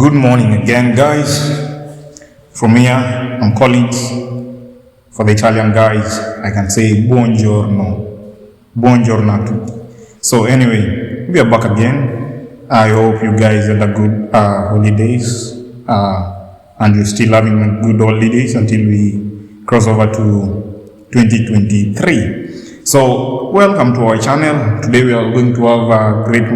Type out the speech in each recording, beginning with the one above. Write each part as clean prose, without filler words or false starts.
Good morning again, guys. From here, I'm Collins. For the Italian guys, I can say buongiorno. Buongiorno a tutti. So anyway, we are back again. I hope you guys had a good holidays and you're still having a good holidays until we cross over to 2023. So welcome to our channel. Today we are going to have a great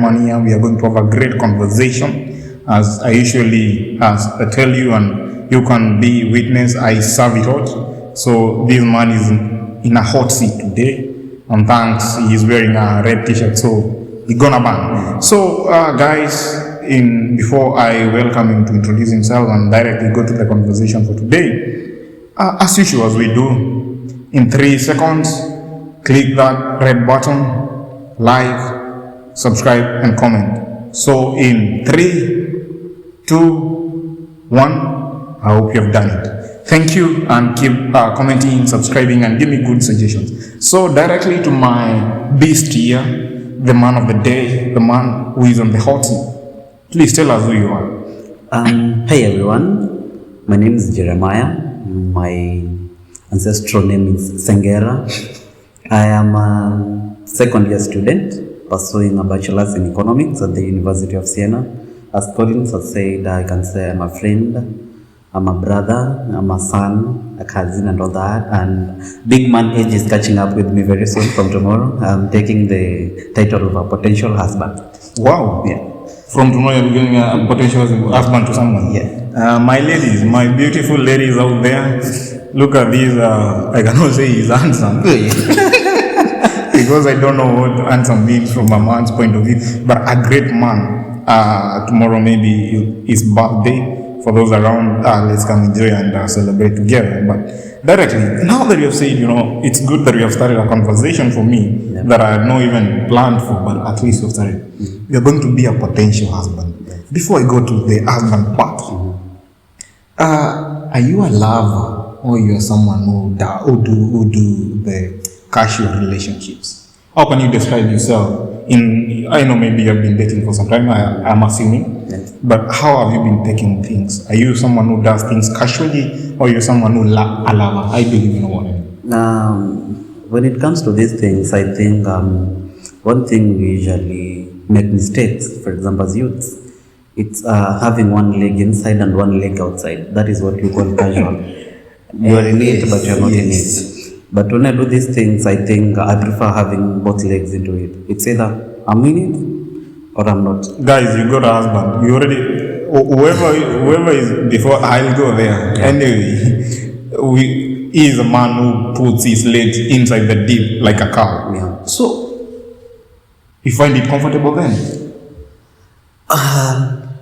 man here. We are going to have a great conversation. As I usually I tell you, and you can be witness, I serve it hot. So this man is in a hot seat today, and thanks, he is wearing a red t-shirt, so he gonna bang. So guys, before I welcome him to introduce himself and directly go to the conversation for today, as usual as we do, in 3 seconds, click that red button, like, subscribe and comment. So in 3, 2, 1, I hope you have done it. Thank you, and keep commenting, subscribing, and give me good suggestions. So directly to my beast here, the man of the day, the man who is on the hot seat. Please tell us who you are. Hey everyone, my name is Jeremiah. My ancestral name is Sengera. I am a second year student pursuing a bachelor's in economics at the University of Siena. As Collins has said, I can say I'm a friend, I'm a brother, I'm a son, a cousin and all that. And big man age is catching up with me very soon from tomorrow. I'm taking the title of a potential husband. Wow. Yeah. From tomorrow you're giving a potential husband to someone. Yeah. My ladies, my beautiful ladies out there, look at these, I cannot say he's handsome. Because I don't know what handsome means from a man's point of view, but a great man. Tomorrow maybe his birthday. For those around, let's come enjoy and celebrate together. But directly, now that you have said, it's good that you have started a conversation for me that I had not even planned for, but at least you've started. You're going to be a potential husband. Before I go to the husband part, are you a lover or you're someone who do the casual relationships? How can you describe yourself? I know maybe you've been dating for some time, I'm assuming, but how have you been taking things? Are you someone who does things casually, or you're someone who a lover? I believe you know what I mean. When it comes to these things, I think one thing we usually make mistakes, for example, as youths, it's having one leg inside and one leg outside. That is what we call casual. You are in it, but you're not in it. But when I do these things, I think I prefer having both legs into it. It's either I'm in it or I'm not. Guys, you got a husband. You already, whoever is before, I'll go there. Yeah. Anyway, he is a man who puts his legs inside the deep like a cow. Yeah. So, you find it comfortable then?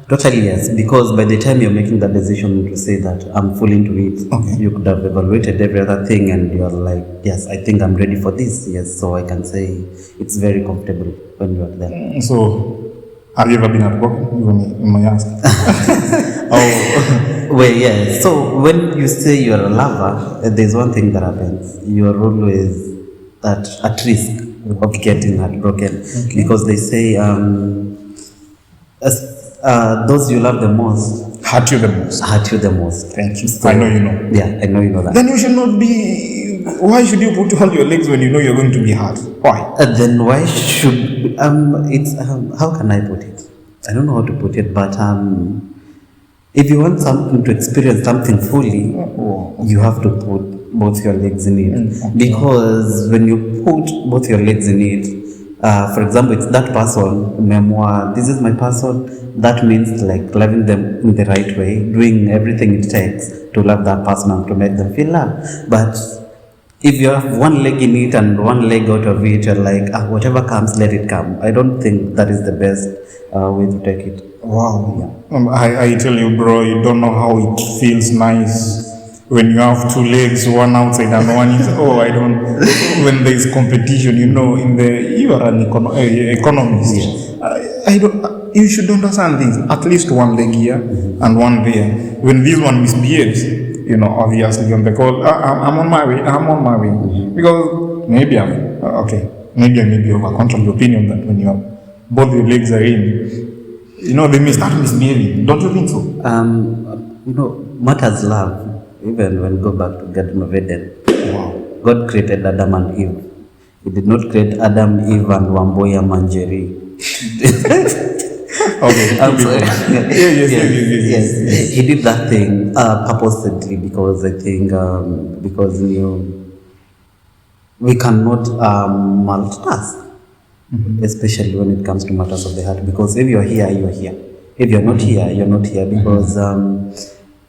Totally yes, because by the time you're making that decision to say that I'm full into it, okay, you could have evaluated every other thing and you're like, yes, I think I'm ready for this. Yes, so I can say it's very comfortable when you're there. So, have you ever been heartbroken? You may ask. Oh. Well, yeah. So when you say you're a lover, there's one thing that happens. You're always at risk of getting heartbroken, okay, because they say those you love the most hurt you the most. Hurt you the most. Thank you. So, I know you know. Yeah, I know you know that. Then you should not be. Why should you put all your legs when you know you're going to be hurt? Why? Then why should it's how can I put it? I don't know how to put it, but if you want something to experience something fully, you have to put both your legs in it. Okay. Because when you put both your legs in it, for example, it's that person, memoir, this is my person, that means like loving them in the right way, doing everything it takes to love that person and to make them feel loved. But if you have one leg in it and one leg out of it, you're like, whatever comes, let it come. I don't think that is the best way to take it. Wow. Yeah. I tell you, bro, you don't know how it feels nice when you have two legs, one outside and one inside. I don't. When there is competition, you are an economist. Yes. I don't. You should understand things. At least one leg here and one there. When this one misbehaves, obviously on the call, I'm on my way. Because maybe maybe I may be of a contrary opinion that when both your legs are in, they may start misbehaving. Don't you think so? Matters love. Even when go back to Garden of Eden, Wow. God created Adam and Eve. He did not create Adam, Eve, and Wamboya Manjeri. Okay. I'm sorry. Yes. He did that thing purposely because I think because we cannot multitask, especially when it comes to matters of the heart. Because if you're here, you're here. If you're not here, you're not here. Because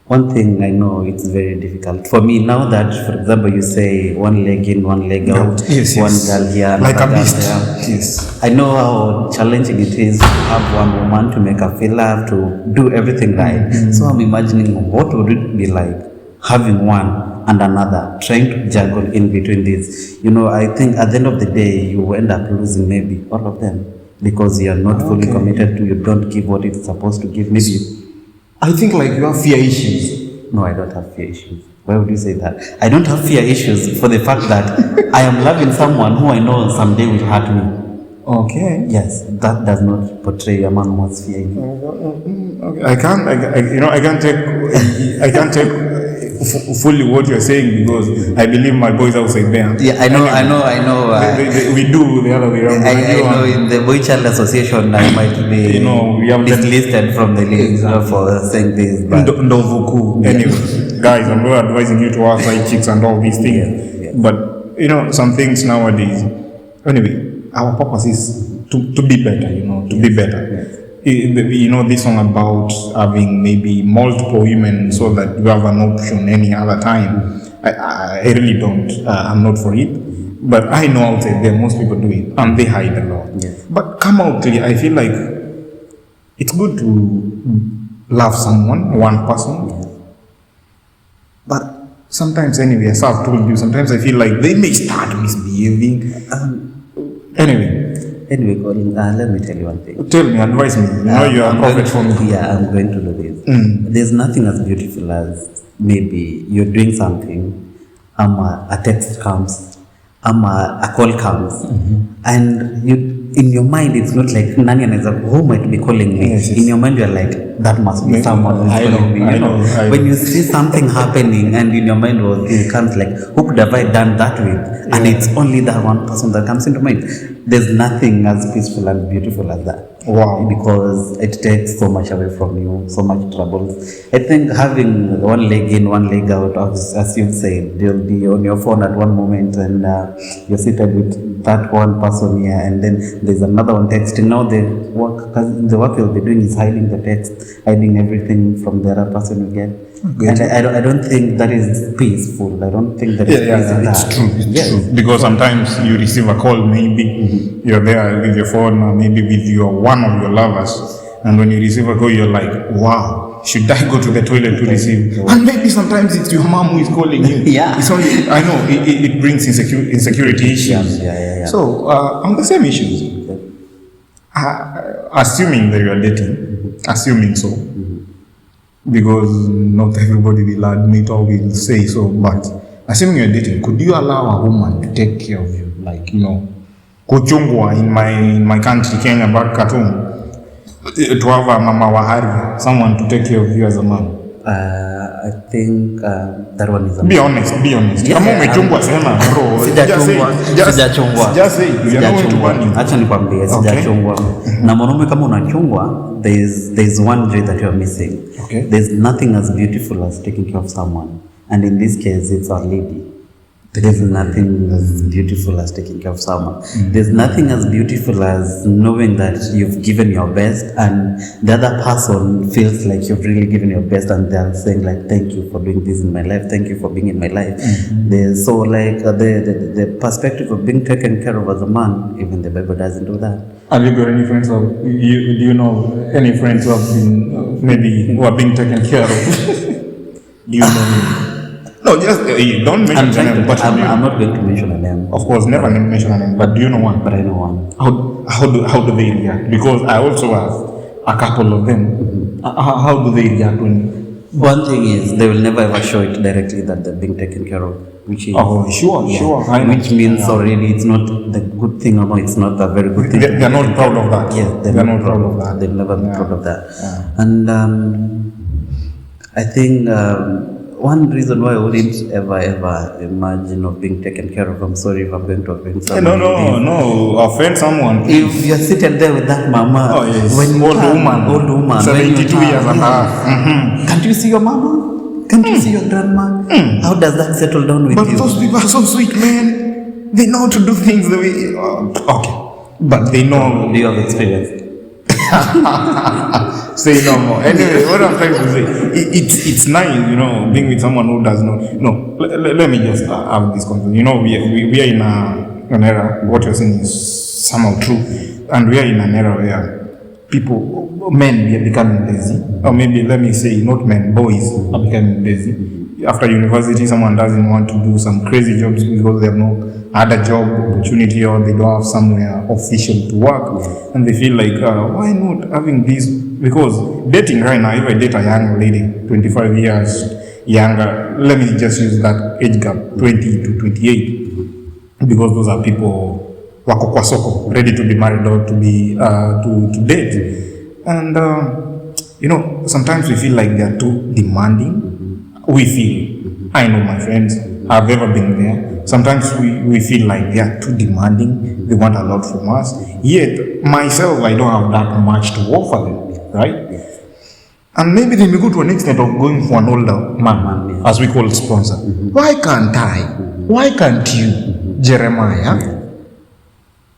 one thing I know, it's very difficult for me now that, for example, you say one leg in, one leg out, Yes. one girl here, Like a another girl beast. there. Yes. I know how challenging it is to have one woman to make her feel love, to do everything right. So I'm imagining what would it be like having one and another, trying to juggle in between these. I think at the end of the day, you will end up losing maybe all of them because you are not fully committed to, you don't give what it's supposed to give. Maybe. I think like you have fear issues. No, I don't have fear issues. Why would you say that? I don't have fear issues for the fact that I am loving someone who I know someday will hurt me. Okay. Yes, that does not portray a man who has fear in him. Okay. I can't take fully what you're saying because I believe my boys outside there. Yeah, I know. We do the other way around. I know in the Boy Child Association I might be we have dislisted from the list for saying this. But Ndovuku. Anyway, guys, I'm not advising you to ask side chicks and all these things. Yes. But some things nowadays. Anyway, our purpose is to be better. To be better. Yes. This song about having maybe multiple women so that you have an option any other time. I really don't. I'm not for it. But I know outside there most people do it and they hide a lot. Yes. But come out clear. I feel like it's good to love someone, one person. Yes. But sometimes anyway, as I've told you, sometimes I feel like they may start misbehaving. Anyway, Colin, let me tell you one thing. Tell me, advise me. You are a prophet for me. Yeah, I'm going to do this. There's nothing as beautiful as maybe you're doing something, a text comes, a call comes, and in your mind it's not like Nani and who might be calling me. Yes. In your mind you're like, that must be someone who's calling me. I know. When you see something happening and in your mind it comes like, who could have I done that with? And it's only that one person that comes into mind. There's nothing as peaceful and beautiful as that. Wow. Because it takes so much away from you, so much trouble. I think having one leg in, one leg out, as you've said, you'll be on your phone at one moment and you're seated with that one person here, and then there's another one texting. Now the work you'll be doing is hiding the text, hiding everything from the other person you get. And I don't think that is peaceful. I don't think that is peaceful. It's true. It's true. Because sometimes you receive a call, maybe you're there with your phone, or maybe with one of your lovers, and when you receive a call, you're like, wow, should I go to the toilet to receive? And maybe sometimes it's your mom who is calling you. Yeah. It's only, I know, it brings insecurity issues. Yeah. So, on the same issues, assuming that you are dating, assuming so, because not everybody will admit or will say so, but assuming you're dating, could you allow a woman to take care of you? Like, Kuchungwa in my country, Kenya, back Khartoum, to have a mama wahari, someone to take care of you as a man. I think that one is Be honest. Kama umechungwa sema bro. Sijachungwa. Just say you're not going to burn you. Acha nikwambie, sijachungwa. Na mwanaume kama unachungwa, there's one joy that you're missing. Okay. There's nothing as beautiful as taking care of someone, and in this case it's our lady. There's nothing as beautiful as taking care of someone. There's nothing as beautiful as knowing that you've given your best and the other person feels like you've really given your best, and they're saying like, thank you for doing this in my life, thank you for being in my life. So like the perspective of being taken care of as a man, even the Bible doesn't do that. Have you got any friends do you know any friends who have been who are being taken care of? Do you know? No, just don't mention the name. But I'm not going to mention a name. Of course, never mention a name. But do you know one? But I know one. How do they react? Because I also have a couple of them. How do they react when? One thing is they will never ever show it directly that they're being taken care of. which is sure. I know. which means already it's not the good thing, or no, it's not a very good thing. They're not proud of that. Yes, they're not proud of that. They'll never be proud of that. And I think one reason why I wouldn't ever imagine of being taken care of, I'm sorry if I'm going to offend someone. No, offend someone. If you're seated there with that mama, when you old woman, 72 years and a half. Can't you see your mama? Can't you see your grandma? How does that settle down with you? But those people are so sweet, man. They know how to do things the way. Okay, but they know. Do you have experience? Say no more. Anyway, what I'm trying to say, it's nice, being with someone who does not. No, let me just have this conversation. We are in an era. What you're saying is somehow true, and we are in an era where men are becoming lazy, or maybe let me say, not men, boys are becoming lazy. After university, someone doesn't want to do some crazy jobs because they have no other job opportunity, or they don't have somewhere official to work, and they feel like, why not having this? Because dating right now, if I date a young lady, 25 years younger, let me just use that age gap, 20 to 28, because those are people wako kwa soko, ready to be married or to be to date, and sometimes we feel like they are too demanding. We feel, I know my friends, I've ever been there. Sometimes we feel like they are too demanding, they want a lot from us. Yet, myself, I don't have that much to offer them, right? And maybe they may go to an extent of going for an older man, as we call sponsor. Why can't I? Why can't you, Jeremiah?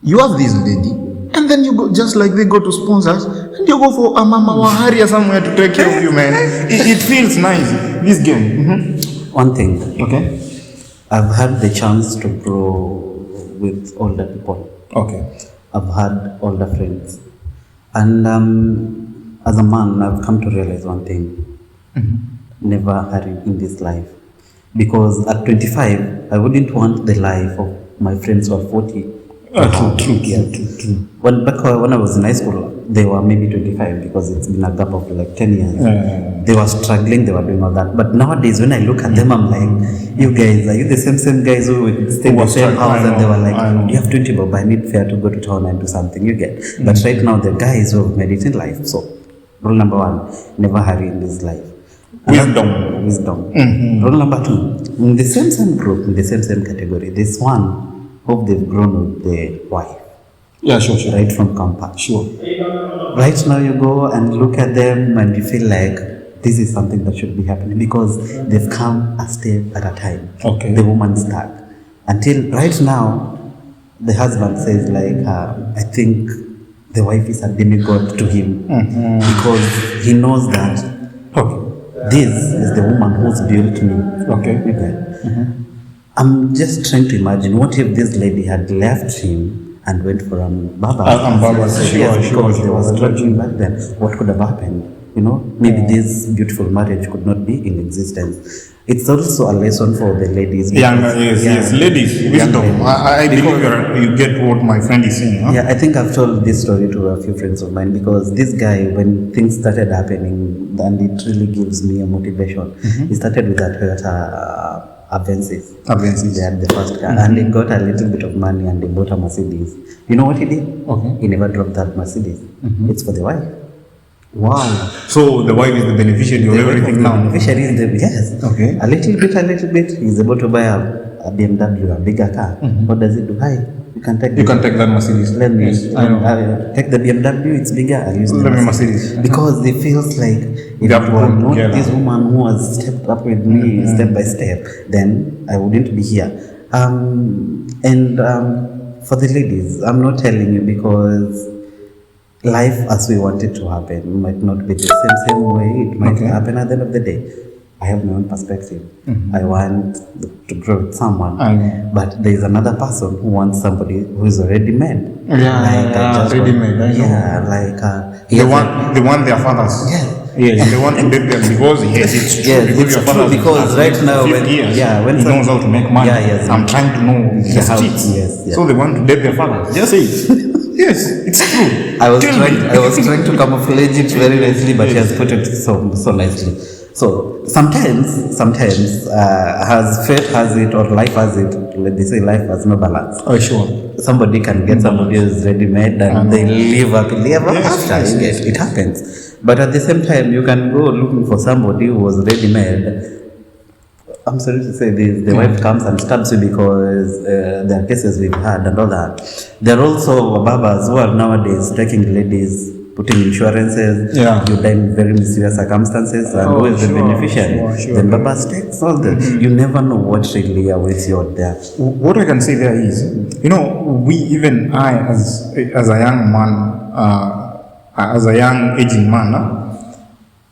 You have this lady, and then you go, just like they go to sponsors, and you go for a mama waharia somewhere to take care of you, man. It feels nice, this game. One thing. Okay. I've had the chance to grow with older people. Okay. I've had older friends. And as a man, I've come to realize one thing. Never hurry in this life. Because at 25, I wouldn't want the life of my friends who are 40. True. Back when I was in high school, they were maybe 25, because it's been a gap of like 10 years. They were struggling, they were doing all that. But nowadays, when I look at them, I'm like, you guys, are you the same guys who would stay in the same house? And they were like, you have 20 bob, I need fare to go to town and do something, you get. But right now, the guys who have made it in life. So, rule number one, never hurry in this life. Wisdom. Rule number two, in the same group, in the same category, this one, hope they've grown with the wife. Yeah, sure. Right from campus. Sure. Right now you go and look at them and you feel like this is something that should be happening, because they've come a step at a time. Okay. The woman's stuck. Until right now, the husband says like, I think the wife is a demigod to him, because he knows that this is the woman who's built me. Okay. I'm just trying to imagine, what if this lady had left him and went for Baba? Sure. They were struggling back then. What could have happened? Maybe this beautiful marriage could not be in existence. It's also a lesson for the ladies. Yes, ladies, wisdom. I believe you get what my friend is saying. Yeah, I think I've told this story to a few friends of mine, because this guy, when things started happening, and it really gives me a motivation, he started with that Toyota Avensis. They had the first car, and he got a little bit of money and he bought a Mercedes. You know what he did? He never dropped that Mercedes. It's for the wife. Wow. So the wife is the beneficiary of everything now? Beneficiary is yes. Okay. A little bit. He's able to buy a BMW, a bigger car. What does it do? Hi, you can take that Mercedes. Let me take the BMW, it's bigger. I'll use the Mercedes. Because it feels like, if it were not this woman who has stepped up with me step by step, then I wouldn't be here. For the ladies, I'm not telling you, because life as we want it to happen might not be the same way. It might happen at the end of the day. I have my own perspective. I want to grow with someone, but there is another person who wants somebody who is already made. Ready made. They want their fathers. Yes. And they want to date them because it's true. It's true, because right now when he knows how to make money. I'm trying to know his cheats. So they want to date their fathers. Just say it. Yes, it's true. I was trying to camouflage it very nicely, but he has put it so nicely. So sometimes, has fate has it or life has it. Let me say life has no balance. Oh, sure. Somebody can get somebody who's ready-made and they live happily ever Yes, after. yes, It happens. But at the same time, you can go looking for somebody who was ready-made. I'm sorry to say this, the wife comes and stabs you because there are cases we've had and all that. There are also babas who are nowadays taking ladies, putting insurances, Yeah. you die in very mysterious circumstances, and who is the sure, beneficiary? sure. Then babas takes all the, you never know what really awaits you out there. What I can say there is, even I, as a young man, as a young aging man,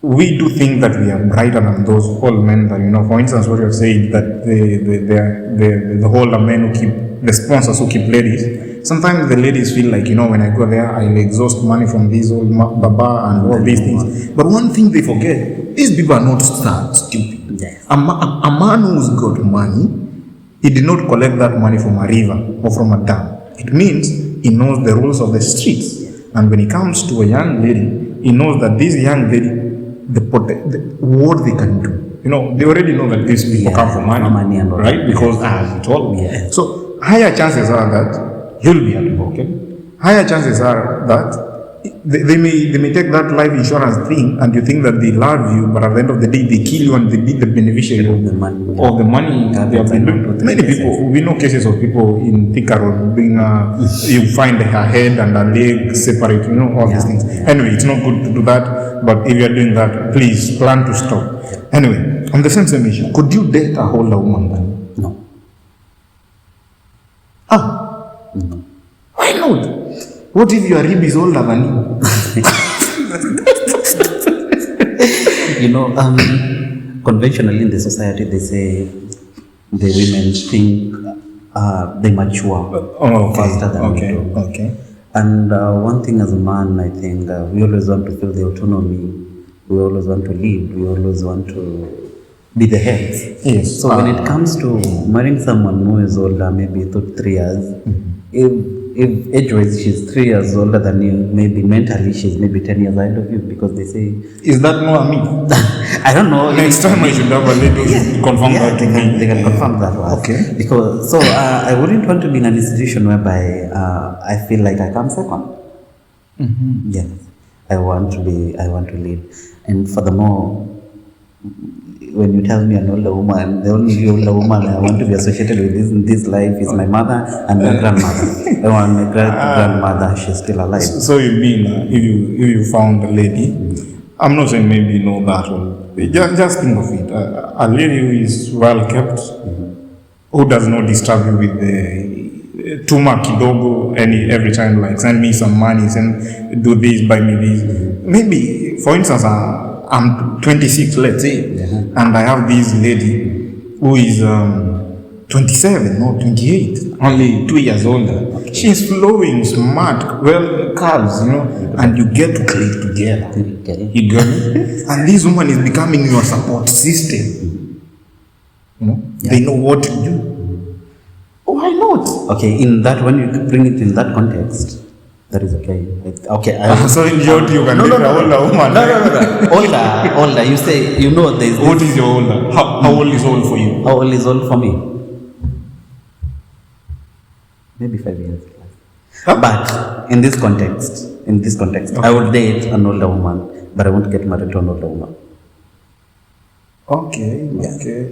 we do think that we are brighter than those old men that, for instance, what you're saying, that the older men who keep, the sponsors who keep ladies, sometimes the ladies feel like, when I go there, I'll exhaust money from these old baba and all these things. But one thing they forget, these people are not stupid. Yes. A man who's got money, he did not collect that money from a river or from a dam. It means he knows the rules of the streets. And when it comes to a young lady, he knows that this young lady, what they can do. They already know that these people come for money and all right? that. Because I have told me. Yeah. So higher chances are that you'll be heartbroken. Higher chances are that they may take that life insurance thing, and you think that they love you, but at the end of the day, they kill you and they be the beneficiary of the money they have been doing. Many people, we know cases of people in Thika Road being, you find her head and her leg separate, all these things. Anyway, it's not good to do that, but if you're doing that, please plan to stop. Anyway, on the same issue, could you date a older woman then? No. No. Why not? What if your rib is older than you? Conventionally in the society, they say the women think they mature faster than we do. Okay. And one thing as a man, I think we always want to feel the autonomy. We always want to lead. We always want to be the heads. Yes. So when it comes to marrying someone who is older, maybe 3 years, if age-wise she's 3 years older than you, maybe mentally she's maybe 10 years ahead of you, because they say... Is that more me? I don't know. Next time I should have a lady confirm that to me. They can confirm that one. Okay. Because, so I wouldn't want to be in a situation whereby I feel like I come second. Yes. I want to lead. And furthermore, when you tell me an older woman, the only older woman I want to be associated with in this life is my mother and my grandmother. I want my grandmother, she's still alive. So you mean if you found a lady, I'm not saying maybe you know that one. Just think of it. A lady who is well kept, who does not disturb you with the tuma kidogo every time, like send me some money, do this, buy me this. Maybe, for instance, I'm 26, let's say, and I have this lady who is 27 or 28, only 2 years older. She's flowing, smart, well curves, and you get to click together. You get me? And this woman is becoming your support system. They know what to do. Why not? Okay, in that, when you bring it in that context, that is okay. Okay. So in short, you can date an older woman. No. Older. You say, there is. What is your older? How old is old for you? How old is old for me? Maybe 5 years. But in this context, okay. I would date an older woman, but I won't get married to an older woman. Okay.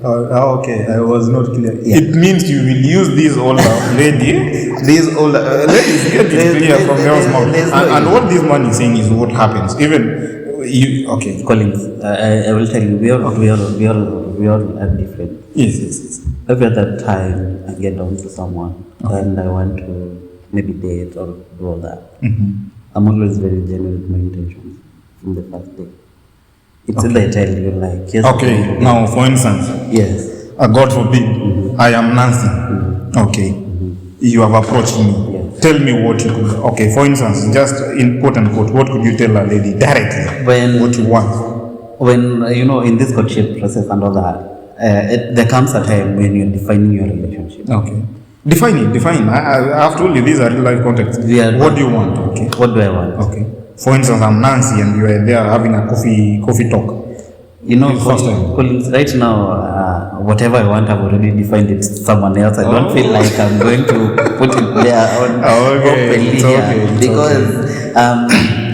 I was not clear. Yeah. It means you will use this older lady. These older ladies get it clear from your mouth. And what this man is saying is what happens. Even you. Okay. Collins, I will tell you. We all are different. Yes. Every other time I get down to someone and I want to maybe date or do all that, I'm always very genuine with my intentions from the first day. It's either I tell you like, yes. Okay, now for instance, yes. God forbid, I am Nancy. Okay, you have approached me. Yes. Tell me what you could. Okay, for instance, just in quote unquote, what could you tell a lady directly? What you want? When in this courtship process and all that, there comes a time when you're defining your relationship. Okay. Define. I've told you these are real life contexts. What do you want? Okay. What do I want? Okay. For instance, I'm Nancy and you are there having a coffee talk. You know, First time. Collins, right now, whatever I want, I've already defined it to someone else. I don't feel like I'm going to put it there on Okay, openly it's here okay, it's because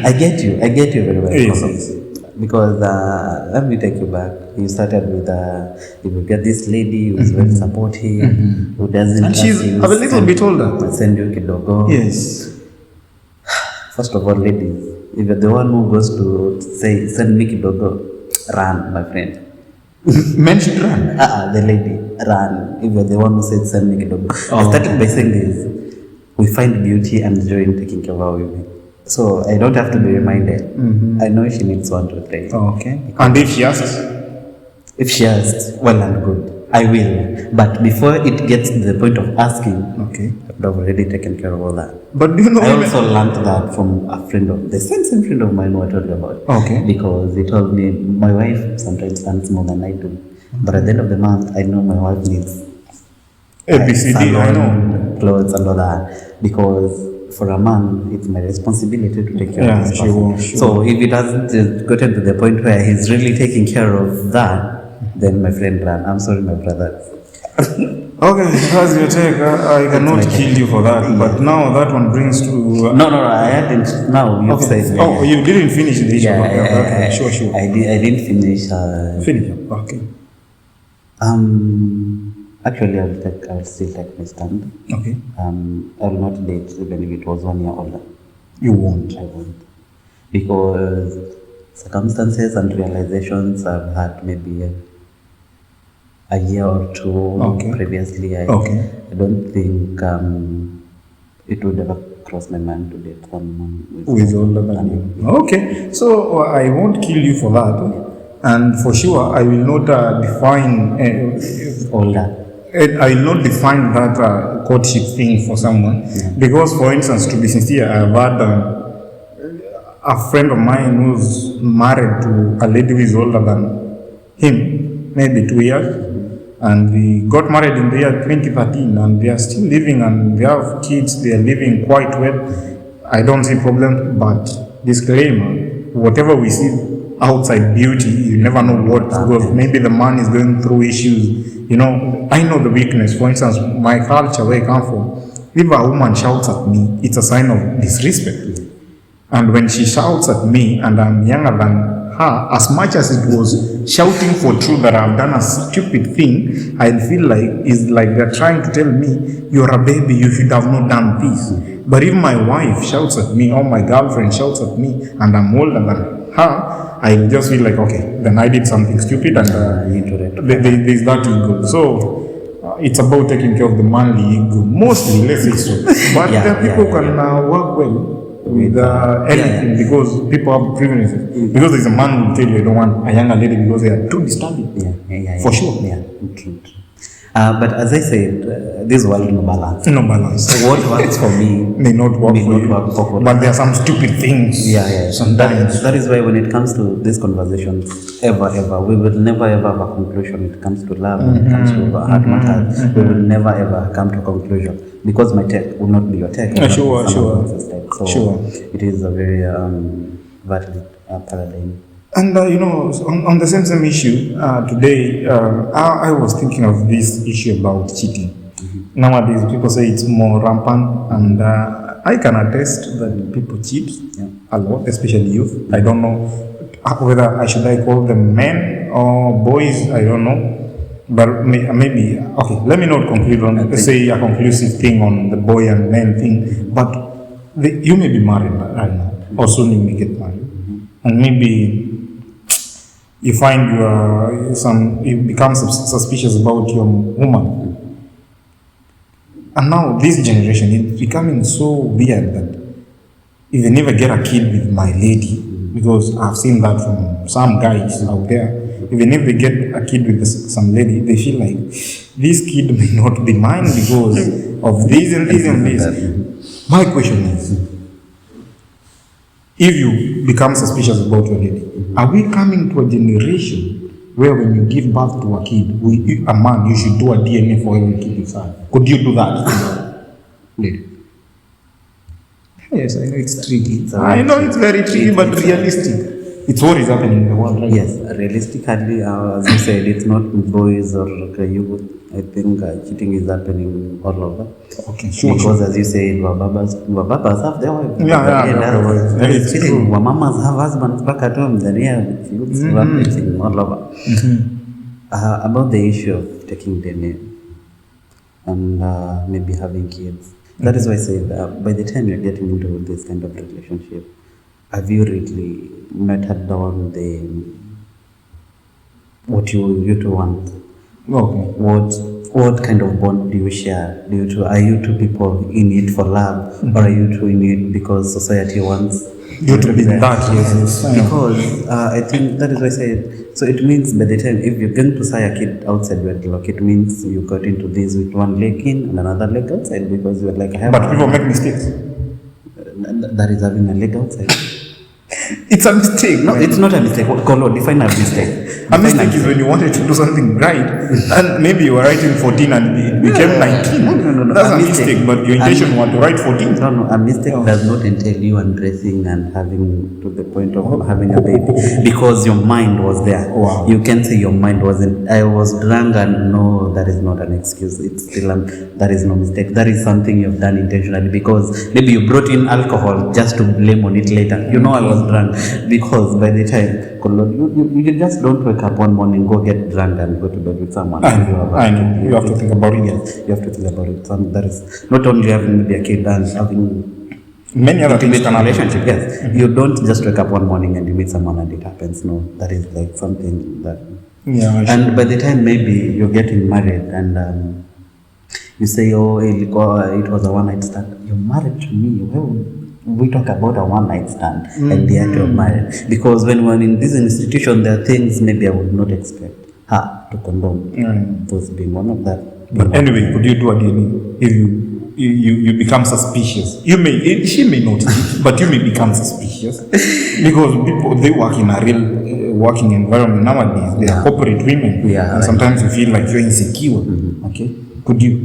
I get you very well. Yes, Collins. yes. Because let me take you back. You started with you will get this lady who's very supportive, who doesn't. And she's ask you, a little bit older. Send you kidogo. Yes. First of all, ladies, if you're the one who goes to say, send me kidogo, run, my friend. Men should run. The lady, run. If you're the one who said, send me kidogo. I started by saying this. We find beauty and joy in taking care of our women. So I don't have to be reminded. I know she needs 1, 2, 3. Okay. And if she asks? If she asks, well and good. I will. But before it gets to the point of asking, Okay. I've already taken care of all that. But do you know I women? also learned that from a friend of the same friend of mine who I told you about. Okay. Because he told me my wife sometimes earns more than I do. But at the end of the month, I know my wife needs ABCD, I know. salon, clothes and all that. Because for a man, it's my responsibility to take care Yeah, of this sure, person. sure. So if it hasn't gotten to the point where he's really taking care of that, then my friend ran. I'm sorry, my brother. Okay, that's your take. I cannot kill you for that. But now that one brings to. No, I hadn't. Now you've Okay. said. Oh, you didn't finish the issue. Okay, sure. I didn't finish. Finish. Okay. Actually, I will still take my stand. Okay. I will not date even if it was 1 year older. You won't. I won't. Because circumstances and realizations I've had maybe a year or two previously. I don't think it would ever cross my mind to date someone with older than you. Okay. So I won't kill you for that. And for sure, I will not define older. I will not define that courtship thing for someone. Because, for instance, to be sincere, I've had a friend of mine who's married to a lady who is older than him, maybe 2 years. And they got married in the year 2013, and they are still living, and they have kids. They are living quite well. I don't see problem, but disclaimer: whatever we see outside beauty, you never know what goes. Maybe the man is going through issues. You know, I know the weakness. For instance, my culture where I come from, if a woman shouts at me, it's a sign of disrespect. And when she shouts at me, and I'm younger than her, as much as it was shouting for truth that I've done a stupid thing, I feel like it's like they're trying to tell me, you're a baby, you should have not done this. But if my wife shouts at me, or my girlfriend shouts at me, and I'm older than her, I just feel like, okay, then I did something stupid, and there's that ego. So it's about taking care of the manly ego, mostly, let's say so. But there are people who can work well with anything, because people have privileges. Because there's a man who will tell you, I don't want a younger lady because they are too disturbing. For sure. True. But as I said, this world no balance. No balance. What works for me may not work for you. But there are some stupid things. Sometimes. That is why when it comes to these conversations, ever, we will never ever have a conclusion. When it comes to love, when it comes to heart matters, we will never ever come to a conclusion, because my take will not be your take. Sure. So it is a very valid paradigm. And you know, on the same issue, today I was thinking of this issue about cheating. Nowadays, people say it's more rampant, and I can attest that people cheat a lot, especially youth. I don't know whether I call them men or boys. I don't know, but maybe okay. Let me not conclude on say a conclusive thing on the boy and men thing. But you may be married right now, or soon you may get married, and maybe you find you become suspicious about your woman. And now this generation is becoming so weird that if they never get a kid with my lady, because I've seen that from some guys out there, if they never get a kid with some lady, they feel like this kid may not be mine because of this and this and this. My question is, if you become suspicious about your lady, are we coming to a generation where when you give birth to a kid, a man, you should do a DNA for every kid you have? Could you do that? Lady? Yes, I know it's tricky. I know it's very tricky, but realistic. It's what is happening in the world right Yes, realistically, as you said, it's not boys or youth. I think cheating is happening all over. Okay, sure. Because as you said, wababas have their wives. Yeah, it's cheating. Wamamas have husbands back at home. Then youths are cheating all over. About the issue of taking the name and maybe having kids. That is why I say that by the time you're getting into this kind of relationship, have you really meted down what you two want? Okay. What kind of bond do you share? Are you two people in it for love, or are you two in it because society wants You to be there? that, yes. I know. Because I think that is why I said. So it means by the time if you're going to say a kid outside wedlock, it means you got into this with one leg in and another leg outside because you're like. But people make mistakes. That is having a leg outside. It's a mistake. No, it's not a mistake. Colo, define a mistake. A mistake is when you wanted to do something right, and maybe you were writing 14 and it became 19. No. That's a mistake, but your intention was to write 14. No, a mistake does not entail you undressing and having to the point of having a baby because your mind was there. Wow. You can say your mind wasn't. I was drunk, and no, that is not an excuse. It's still that is no mistake. That is something you've done intentionally because maybe you brought in alcohol just to blame on it later. You know, I was drunk because by the time you just don't wake up one morning, go get drunk and go to bed with someone. I know. You have to think about it. Yes, you have to think about it. That is not only having maybe a kid and having many other things can relationship. Yes, you don't just wake up one morning and you meet someone and it happens. No, that is like something that. Yeah. And by the time maybe you're getting married and you say, oh, it was a one night stand. You're married to me. Well, we talk about a one night stand and the act of marriage because when we're in this institution, there are things maybe I would not expect her to condone. Those being one of that. But anyway, could you do a DNA if you become suspicious? She may not, but you may become suspicious because people they work in a real working environment nowadays. They are corporate women, and sometimes you feel like you're insecure. Okay, could you?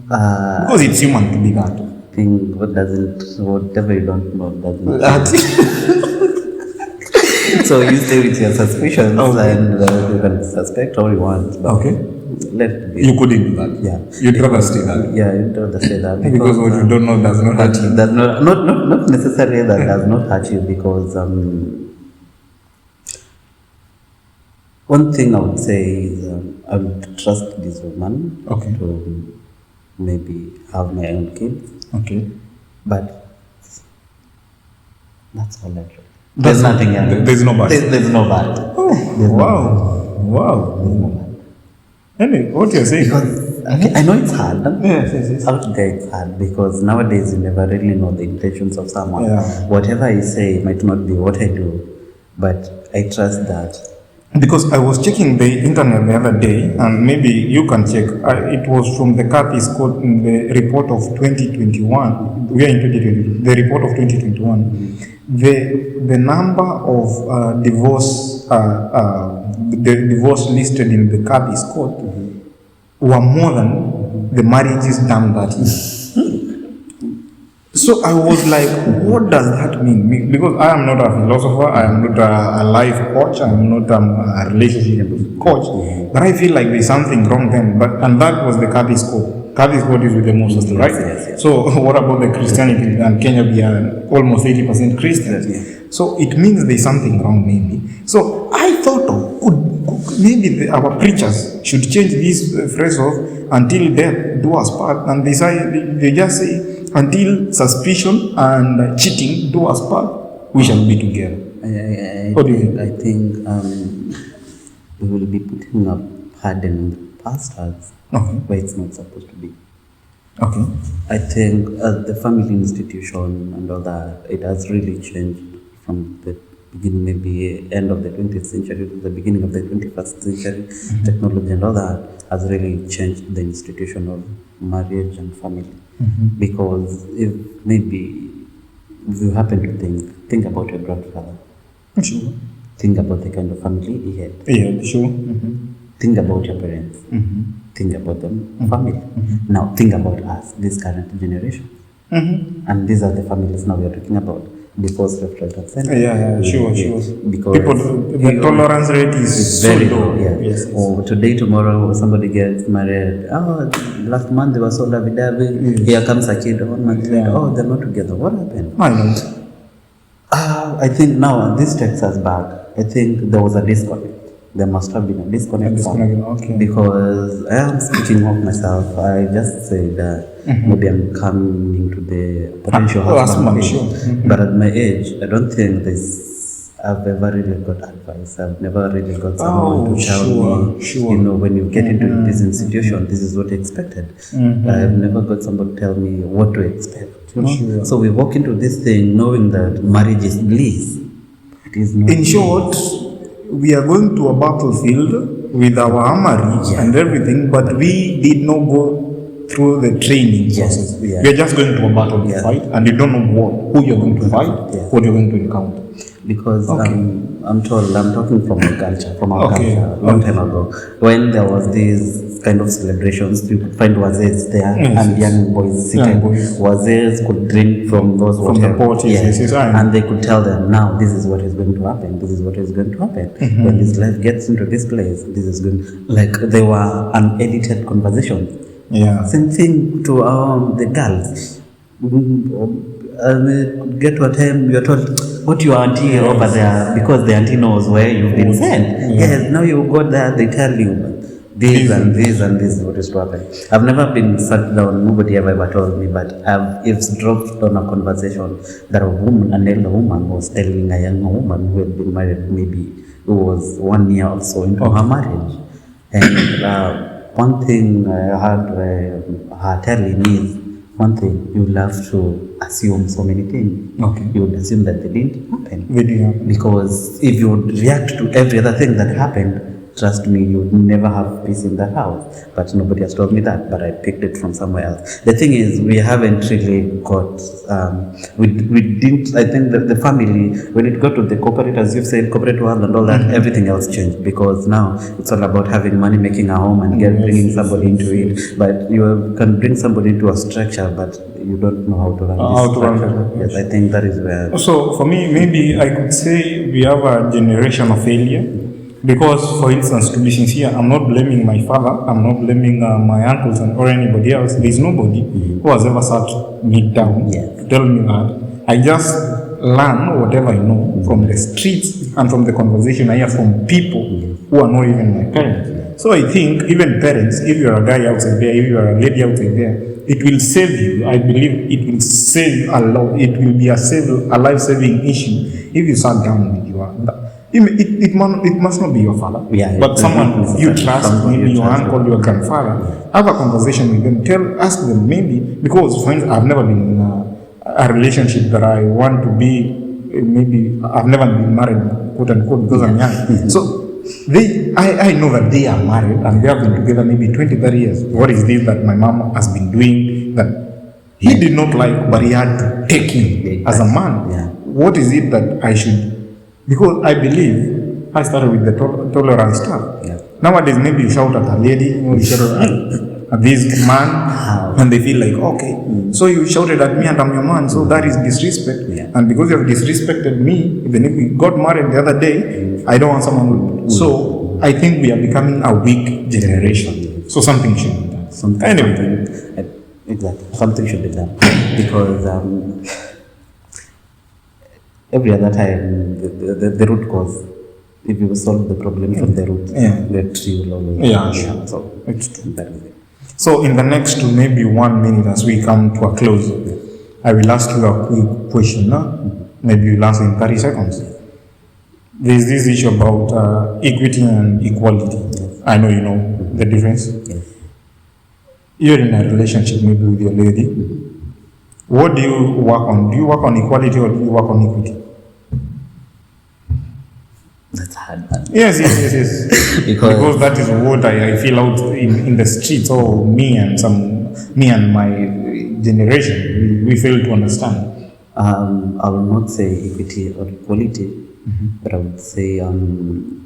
Because it's human to be that. Whatever you don't know doesn't. So you stay with your suspicions and you can suspect all you want. Okay. You couldn't do that. Yeah. You'd rather stay that. Yeah, you'd rather stay that. Because what you don't know does not hurt you. Does not necessarily that does not hurt you because one thing I would say is I would trust this woman to maybe have my own kids. Okay. But that's all I do. There's nothing else. There's no bad. There's no bad. Wow. There's no bad. Anyway, what you're saying? Because, I know it's hard. Yes. Out there it's hard because nowadays you never really know the intentions of someone. Yeah. Whatever I say might not be what I do, but I trust that. Because I was checking the internet the other day, and maybe you can check. It was from the Kathy's Code in the report of 2021. We are in 2022. The report of 2021. The number of divorce, the divorce listed in the Kathy's Code were more than the marriages done that year. So I was like, what does that mean? Because I am not a philosopher, I am not a life coach, I am not a relationship coach, but I feel like there's something wrong then. And that was the Kathy's Code. Kathy's Code is with the Moses, right? Yes. So what about the Christianity? And Kenya, we are almost 80% Christians. Yes. So it means there's something wrong maybe. So I thought maybe our preachers should change this phrase of until death do us part, and they just say until suspicion and cheating do us part, we shall be together. What do you think? I think we will be putting up hardened pastors where it's not supposed to be. Okay. I think the family institution and all that, it has really changed from the beginning, maybe end of the 20th century to the beginning of the 21st century. Technology and all that has really changed the institution of marriage and family. Because if maybe you happen to think about your grandfather. Sure. Think about the kind of family he had. Yeah, sure. Think about your parents. Think about them, family. Now think about us, this current generation. And these are the families now we are talking about. before self-referential consent. Sure. Because People, the tolerance rate is so very low. low. Yes. Or today, tomorrow, somebody gets married. Oh, last month they were so lovey-dovey. Here comes a kid 1 month later. Oh, they're not together. What happened? I know. I think now this takes us back. I think there was a disconnect. There must have been a disconnect. Okay. Because I am speaking of myself. I just say that maybe I'm coming to the potential husband age. Sure. But at my age, I don't think I've ever really got advice. I've never really got someone to tell me, you know, when you get into this institution, this is what you expected. I've never got somebody to tell me what to expect. You know? So we walk into this thing knowing that marriage is bliss. It is not. In short, we are going to a battlefield with our marriage and everything, but we did not go through the training process. We are just going to a battle to fight, and you don't know who you're going to fight, what you're going to encounter. Because I'm told, I'm talking from our culture, long time ago, when there was these kind of celebrations, you could find wazes there and young boys sitting. Wazes could drink from those from the pot, and they could tell them, now this is what is going to happen, this is what is going to happen. When this life gets into this place, this is going, like they were unedited conversations. Same thing to the girls. Get to a time you're told, what your auntie over there, because the auntie knows where you've been sent. Yes, now you go there, they tell you this and this and this is what is to happen. I've never been sat down, nobody ever told me, but I've eavesdropped on a conversation that an elder woman was telling a younger woman who had been married, maybe who was 1 year or so into her marriage. And one thing I heard her telling is, one thing, you'll have to assume so many things. You would assume that they didn't happen. Because if you would react to every other thing that happened, trust me, you would never have peace in that house. But nobody has told me that, but I picked it from somewhere else. The thing is, we haven't really got, we didn't, I think that the family, when it got to the corporate, as you've said, corporate world and all that, everything else changed. Because now it's all about having money, making a home and bringing somebody into it. But you can bring somebody into a structure, but you don't know how to run this structure. Yes, I think that is where. So for me, maybe I could say we have a generation of failure. Because, for instance, to be sincere, I'm not blaming my father, I'm not blaming my uncles or anybody else. There's nobody who has ever sat me down to tell me that. I just learn whatever I know from the streets and from the conversation I hear from people who are not even my parents. So I think even parents, if you're a guy outside there, if you're a lady outside there, it will save you. I believe it will save a lot. It will be a life-saving issue if you sat down with your it must not be your father, but someone you trust, maybe your uncle, your grandfather. Have a conversation with them. Ask them, maybe, because for instance, I've never been in a relationship that I want to be. Maybe I've never been married, quote unquote, because I'm young. So I know that they are married and they have been together maybe 20, 30 years. What is this that my mom has been doing that he did not like, but he had to take him as a man? What is it that I should? Because I believe I started with the tolerance stuff. Nowadays, maybe you shout at a lady, you shout at this man, and they feel like, okay, so you shouted at me and I'm your man, so that is disrespect. And because you have disrespected me, even if we got married the other day, I don't want someone who. So I think we are becoming a weak generation. So something should be done. Anyway. Exactly. Something should be done. Because every other time, the root cause, if you solve the problem from the root, the tree will always. So it's true. That is it. So in the next maybe 1 minute as we come to a close, I will ask you a quick question. Maybe you'll answer in 30 seconds. There's this issue about equity and equality. I know you know the difference. You're in a relationship maybe with your lady. What do you work on? Do you work on equality or do you work on equity? That's hard. Yes. because that is what I feel out in the streets. Or me and my generation, we fail to understand. I will not say equity or equality, but I would say in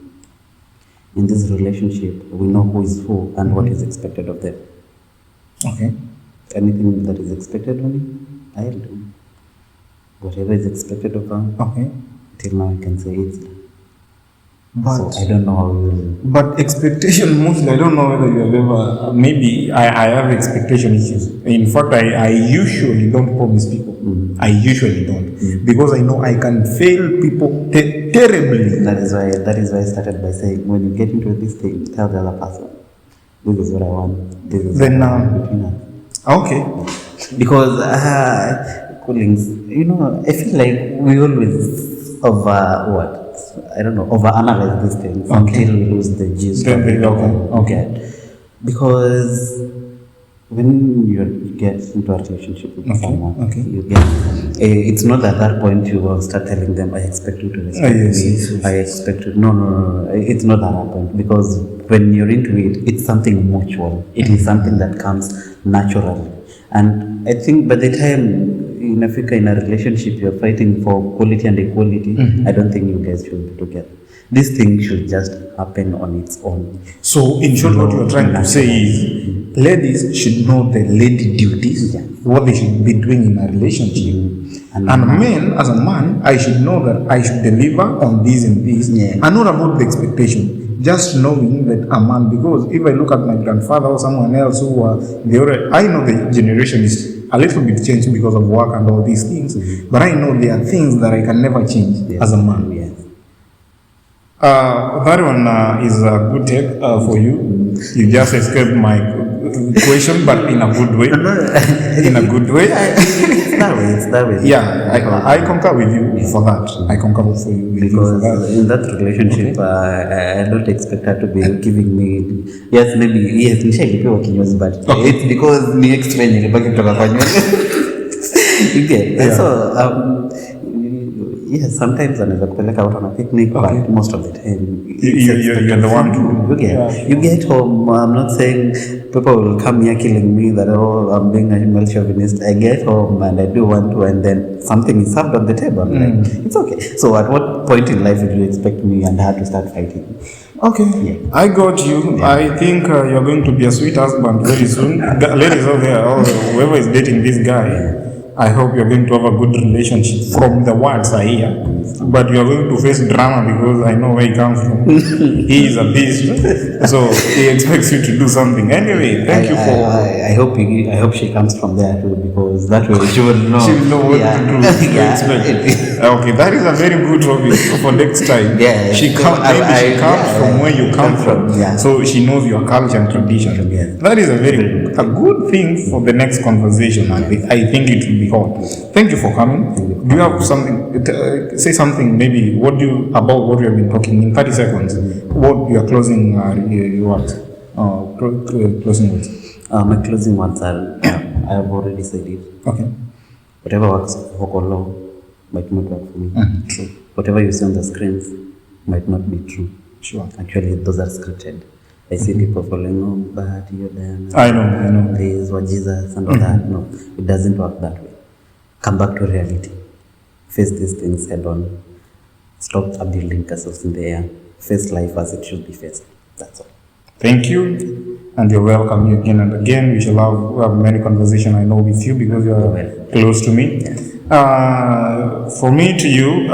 this relationship, we know who is who and what is expected of them. Okay. Anything that is expected of me, I'll do. whatever is expected of her, Okay. till now I can say it's done. But So I don't know how you will. But expectation mostly, I don't know whether you have ever, maybe I have expectation issues. In fact, I usually don't promise people. I usually don't. Because I know I can fail people terribly. That is why I started by saying, when you get into this thing, tell the other person, this is what I want. This is Then, what I want between us. Okay. Because Collins, I feel like we always overanalyze these things until we lose the gist of it. Okay. Because when you get into a relationship with someone, you get it's not at that point you will start telling them, I expect you to respect me. Yes. I expect you. No. It's not at that point, because when you're into it, it's something mutual. It is something that comes naturally. And I think by the time in Africa, in a relationship, you're fighting for quality and equality, I don't think you guys should be together. This thing should just happen on its own. So, in short, what you're trying to say is, ladies should know the lady duties, what they should be doing in a relationship. And men, as a man, I should know that I should deliver on this and this, and not about the expectation. Just knowing that a man, because if I look at my grandfather or someone else who I know the generation is a little bit changed because of work and all these things, but I know there are things that I can never change as a man. That one is a good take for you. You just escaped my question, but in a good way. In a good way. It's that way. Yeah, I concur with you for that. I concur with you because in that relationship, I don't expect her to be giving me. Yes, nishalipiwa kinyozi, but it's because ni extra nilibaki kutoka kwa nywele. You get so yes, sometimes anaweza kupeleka out on a picnic, but most of the time you're the one to you get home. I'm not saying people will come here killing me that I'm being a male chauvinist. I get home and I do want to, and then something is served on the table. Like, it's okay. So at what point in life would you expect me and her to start fighting? Okay, I got you. I think you're going to be a sweet husband very soon. Ladies out there, whoever is dating this guy, I hope you're going to have a good relationship from the words I hear. But you're going to face drama because I know where he comes from. He is a beast. So he expects you to do something. Anyway, thank you for... I hope she comes from there too, because that way she will know. She will know what to do. Okay, that is a very good topic for next time. She comes from where you come from. So she knows your culture and tradition. That is a good thing for the next conversation. I think it will be hot. Thank you for coming. Do you have something? Say something. Maybe about what we have been talking in 30 seconds. What your closing words? Closing words. My closing words are I have already said it. Okay. Whatever works for Kolo might not work for me. True. Whatever you see on the screens might not be true. Sure. Actually, those are scripted. I see people following, but you're there. I know. This was Jesus and all that. No, it doesn't work that way. Come back to reality. Face these things head on. Stop building castles in the air. Face life as it should be faced. That's all. Thank you. And you're welcome again and again. We shall have many conversations, I know, with you because you are close to me. For me to you,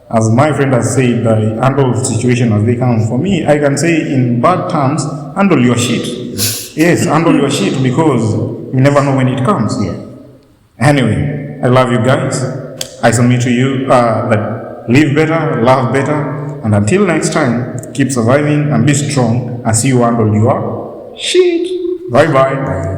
as my friend has said, I handle the situation as they come. For me, I can say in bad terms, handle your shit. Yes, handle your shit because you never know when it comes. Anyway, I love you guys. I submit to you that live better, love better, and until next time, keep surviving and be strong as you handle your shit. Bye-bye.